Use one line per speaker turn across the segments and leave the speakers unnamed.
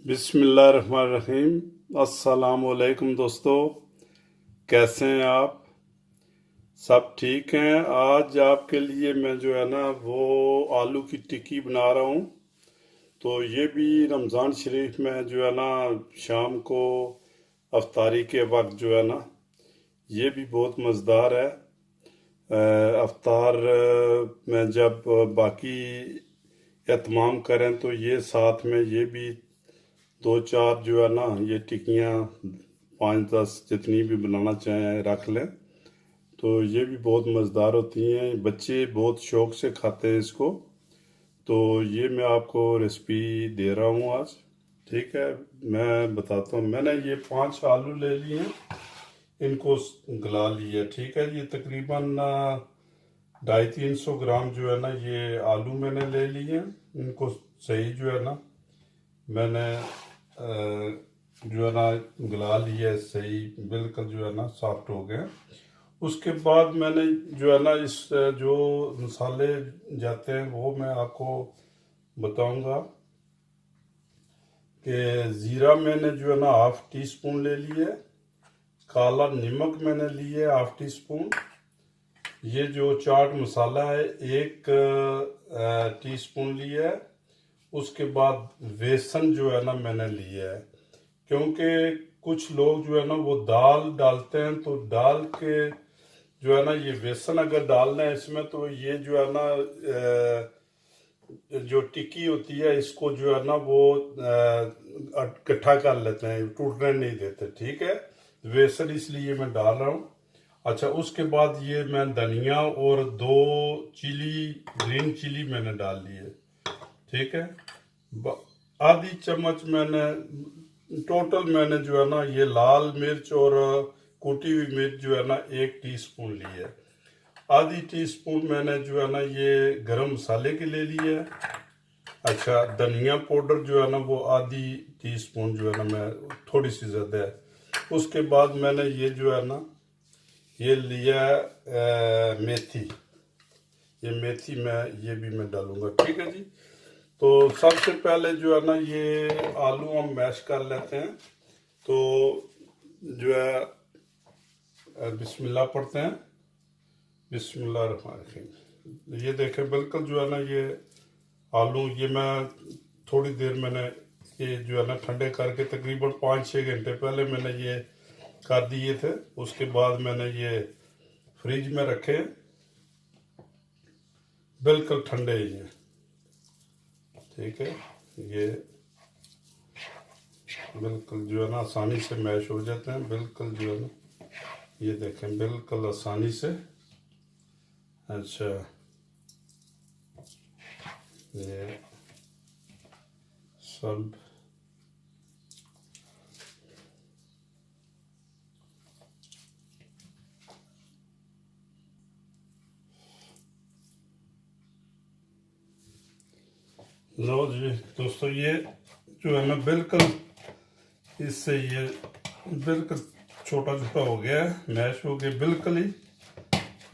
बिस्मिल्लाहिर्रहमानिर्रहीम। अस्सलाम वालेकुम दोस्तों, कैसे हैं आप? सब ठीक हैं। आज आपके लिए मैं जो है ना वो आलू की टिक्की बना रहा हूँ। तो ये भी रमज़ान शरीफ में जो है ना शाम को अफ्तारी के वक्त जो है ना ये भी बहुत मज़ेदार है। अफ्तार में जब बाकी एहतमाम करें तो ये साथ में ये भी दो चार जो है ना ये टिक्कियाँ 5-10 जितनी भी बनाना चाहें रख लें। तो ये भी बहुत मज़ेदार होती हैं, बच्चे बहुत शौक से खाते हैं इसको। तो ये मैं आपको रेसिपी दे रहा हूँ आज। ठीक है, मैं बताता हूँ। मैंने ये 5 आलू ले लिए हैं, इनको गला लिया। ठीक है, ये तकरीबन 250-300 ग्राम जो है ना ये आलू मैंने ले लिए हैं। इनको सही जो है ना मैंने जो है ना गला लिया, सही बिल्कुल जो है ना सॉफ्ट हो गए। उसके बाद मैंने जो है ना इस जो मसाले जाते हैं वो मैं आपको बताऊंगा कि ज़ीरा मैंने जो है ना 1/2 टी स्पून ले लिया है। काला नमक मैंने लिए 1/2 टी स्पून। ये जो चाट मसाला है 1 टीस्पून लिया है। उसके बाद बेसन जो है ना मैंने लिया है, क्योंकि कुछ लोग जो है ना वो दाल डालते हैं, तो दाल के जो है ना ये बेसन अगर डालना है इसमें तो ये जो है ना जो टिक्की होती है इसको जो है ना वो इकट्ठा कर लेते हैं, टूटने नहीं देते। ठीक है, बेसन इसलिए मैं डाल रहा हूँ। अच्छा, उसके बाद ये मैं धनिया और 2 ग्रीन चिली मैंने डाल ली है। ठीक है, आधी चम्मच मैंने टोटल मैंने जो है ना ये लाल मिर्च और कुटी हुई मिर्च जो है ना 1 टीस्पून ली है। आधी टीस्पून मैंने जो है ना ये गरम मसाले के ले लिए है। अच्छा, धनिया पाउडर जो है ना वो आधी 1 टीस्पून जो है ना मैं थोड़ी सी ज़्यादा है। उसके बाद मैंने ये जो है ना ये लिया मेथी। ये मेथी ये भी मैं डालूंगा। ठीक है जी। तो सबसे पहले जो है ना ये आलू हम मैश कर लेते हैं। तो जो है बिस्मिल्लाह पढ़ते हैं। बिस्मिल्लाहिर्रहमानिर्रहीम। ये देखें बिल्कुल जो है ना ये आलू ये मैं थोड़ी देर मैंने ये जो है ना ठंडे करके तकरीबन 5-6 घंटे पहले मैंने ये कर दिए थे। उसके बाद मैंने ये फ्रिज में रखे, बिल्कुल ठंडे ही हैं। ठीक है, ये बिल्कुल जो है ना आसानी से मैश हो जाते हैं। बिल्कुल जो है ना ये देखें बिल्कुल आसानी से। अच्छा, ये सब लो जी दोस्तों, ये जो है ना बिल्कुल इससे ये बिल्कुल छोटा छोटा हो गया है, मैश हो गया बिल्कुल ही।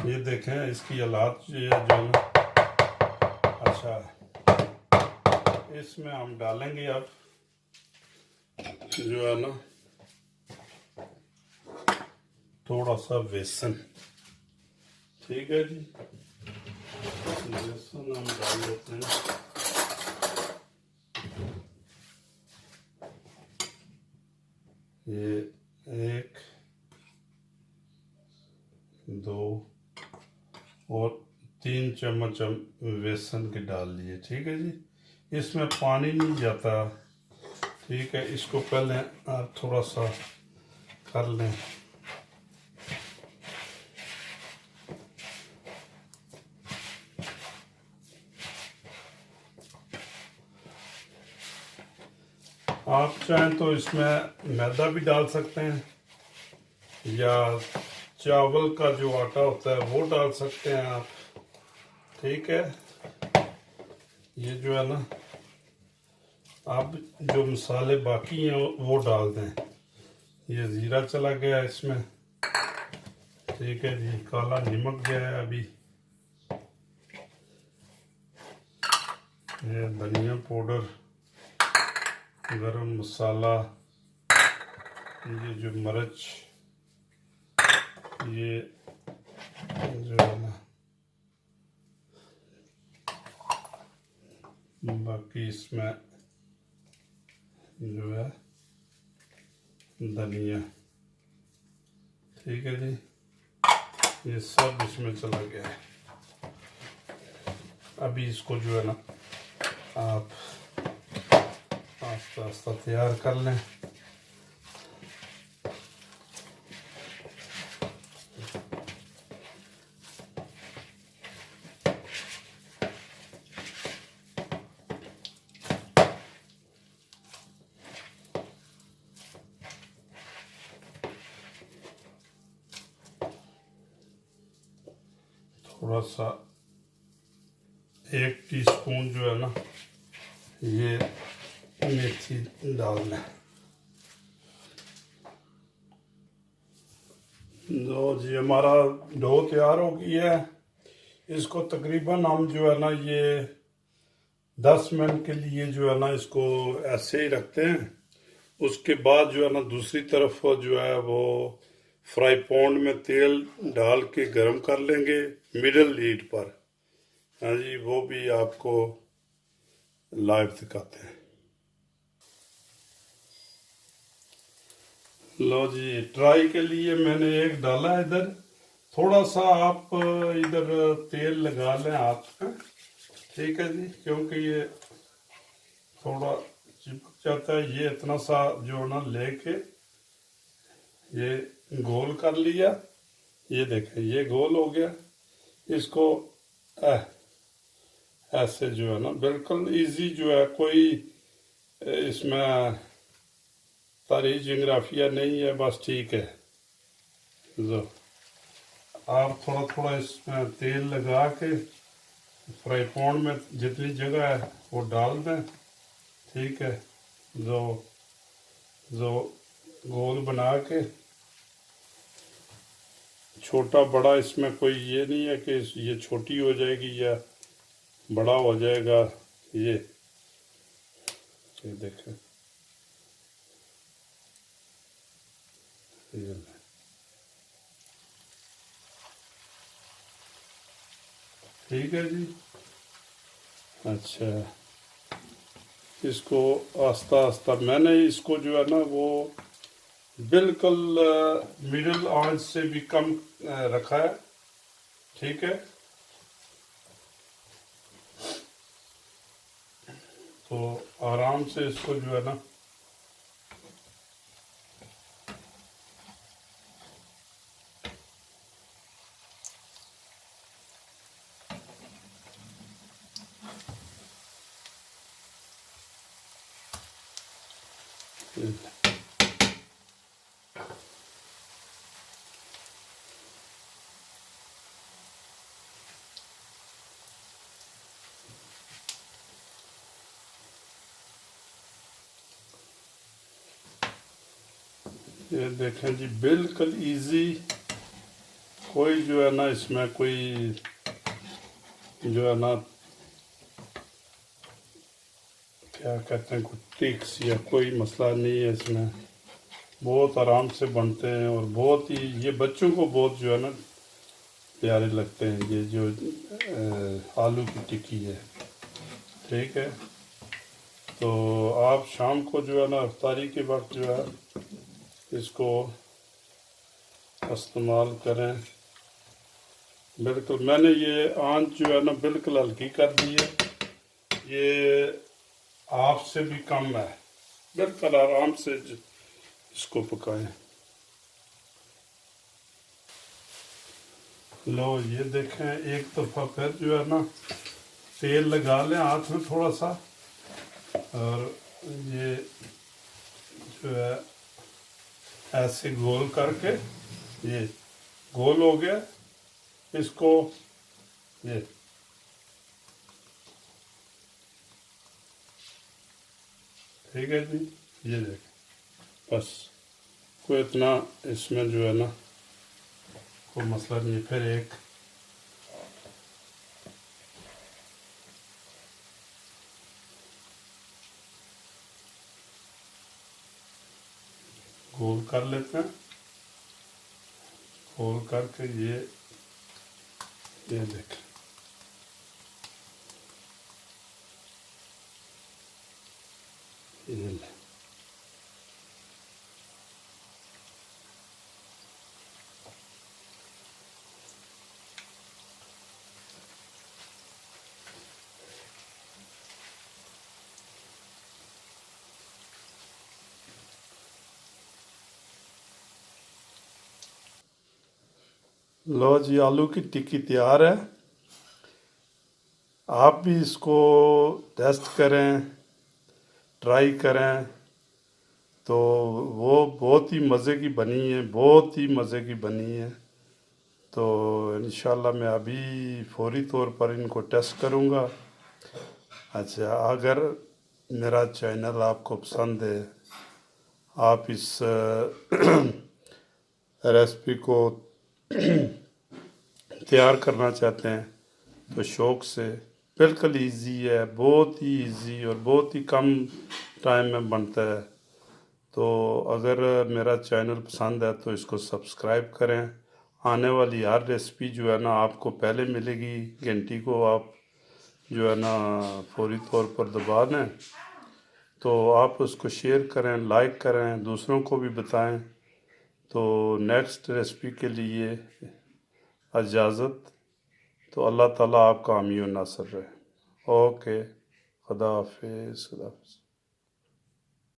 ये देखें इसकी हालात ये जो है ना। अच्छा, इसमें हम डालेंगे अब जो है ना थोड़ा सा बेसन। ठीक है जी, बेसन हम डाल देते हैं। ये 1, 2 और 3 चम्मच हम बेसन के डाल लिए। ठीक है जी, इसमें पानी नहीं जाता। ठीक है, इसको पहले आप थोड़ा सा कर लें। आप चाहें तो इसमें मैदा भी डाल सकते हैं, या चावल का जो आटा होता है वो डाल सकते हैं आप। ठीक है, ये जो है ना आप जो मसाले बाकी हैं वो डाल दें। ये ज़ीरा चला गया इसमें। ठीक है जी, काला नमक गया है अभी। ये धनिया पाउडर गरम मसाला, ये जो मिर्च, ये जो है ना, बाकी इसमें जो है धनिया, ठीक है जी। ये सब इसमें चला गया है। अभी इसको जो है ना आप आस्ता आस्ता तैयार कर लें। थोड़ा सा 1 टीस्पून जो है ना ये मेथी डाल लें। तो जी हमारा डो तैयार हो गया है। इसको तकरीबन हम जो है ना ये 10 मिनट के लिए जो है ना इसको ऐसे ही रखते हैं। उसके बाद जो है ना दूसरी तरफ जो है वो फ्राई पैन में तेल डाल के गरम कर लेंगे मिडिल हीट पर। हाँ जी, वो भी आपको लाइव दिखाते हैं। लो जी, ट्राई के लिए मैंने एक डाला है इधर। थोड़ा सा आप इधर तेल लगा लें हाथ में, ठीक है जी, क्योंकि ये थोड़ा चिपक जाता है। ये इतना सा जो ना लेके ये गोल कर लिया। ये देखें ये गोल हो गया। इसको ऐसे जो है ना बिल्कुल इजी जो है, कोई इसमें तारीख जियोग्राफिया नहीं है, बस ठीक है। जो आप थोड़ा थोड़ा इसमें तेल लगा के फ्राई पैन में जितनी जगह है वो डाल दें, ठीक है। जो जो गोल बना के, छोटा बड़ा इसमें कोई ये नहीं है कि ये छोटी हो जाएगी या बड़ा हो जाएगा। ये देखें, ये ठीक है जी। अच्छा, इसको आस्ता आस्ता मैंने इसको जो है ना वो बिल्कुल मिडिल आंच से भी कम रखा है, ठीक है। तो आराम से इसको जो है ना ये देखें जी, बिल्कुल इजी। कोई जो है ना इसमें कोई जो है ना क्या कहते हैं कुछ ट्रिक्स या कोई मसला नहीं है इसमें। बहुत आराम से बनते हैं और बहुत ही ये बच्चों को बहुत जो है ना प्यारे लगते हैं। ये जो आलू की टिक्की है, ठीक है। तो आप शाम को जो है ना इफ्तारी के वक्त जो है इसको इस्तेमाल करें। बिल्कुल मैंने ये आंच जो है ना बिल्कुल हल्की कर दी है। ये हाफ से भी कम है। बिल्कुल आराम से इसको पकाएं। लो ये देखें, एक दफ़ा फिर जो है ना तेल लगा लें हाथ में थोड़ा सा, और ये जो है ऐसे गोल करके, ये गोल हो गया। इसको ये ठीक है जी। ये देखें, बस कोई इतना इसमें जो है ना कोई मसला नहीं है। फिर एक गोल कर लेते हैं। गोल करके ये देखें, ये ले। लो जी, आलू की टिक्की तैयार है। आप भी इसको टेस्ट करें, ट्राई करें, तो वो बहुत ही मज़े की बनी है, बहुत ही मज़े की बनी है। तो इंशाल्लाह मैं अभी फौरी तौर पर इनको टेस्ट करूँगा। अच्छा, अगर मेरा चैनल आपको पसंद है, आप इस रेसिपी को तैयार करना चाहते हैं तो शौक़ से, बिल्कुल इजी है, बहुत ही इजी और बहुत ही कम टाइम में बनता है। तो अगर मेरा चैनल पसंद है तो इसको सब्सक्राइब करें। आने वाली हर रेसिपी जो है ना आपको पहले मिलेगी। घंटी को आप जो है ना फौरी तौर पर दबा दें, तो आप उसको शेयर करें, लाइक करें, दूसरों को भी बताएं। तो नेक्स्ट रेसिपी के लिए इजाज़त। तो अल्लाह ताला आपका हामी और नासर रहे। ओके, खुदा हाफिज़, खुदा हाफिज़।